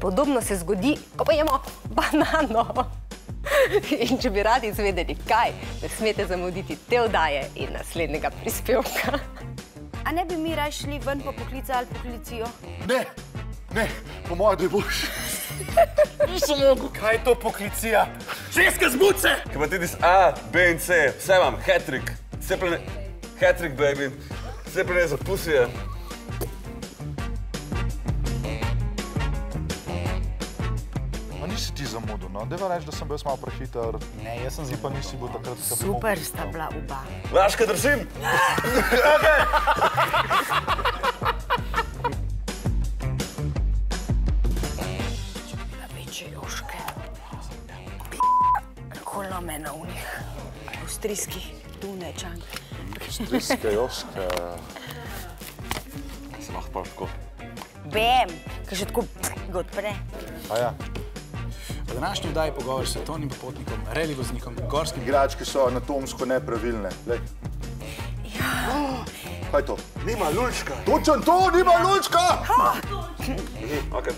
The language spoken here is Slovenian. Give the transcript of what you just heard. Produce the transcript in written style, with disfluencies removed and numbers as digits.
Podobno se zgodi, ko pa jemo banano. In če bi radi izvedeli kaj, ne smete zamuditi te oddaje in naslednjega prispevka. A ne bi mi raje šli ven po poklica ali policijo? Ne, po mojem, da boš. Nisem mogel. Kaj je to policija? Ženske zbuce! Hepatitis A, B in C, vse imam, hat-trick. Hat-trick, baby. Cepljenje za pusije. No nisi ti zamudil, no. Deva reči, da sem bil malo prehiter. Ne, jaz sem ti pa nisi bil takrat, ko bi mogel. Super sta bila oba. Laška držim! Kolno me na unih. Avstrijski Dunajčan. Avstrijske joške. Se lahko prav tako. Bem, kaj že tako ga odpre. A ja. V današnji oddaji pogovor s svetovnim popotnikom, reli voznikom, gorskim... Igračke so anatomsko nepravilne. Lej. Ja. Kaj je to? Nima lulčka. Točen to, nima lulčka! Ok.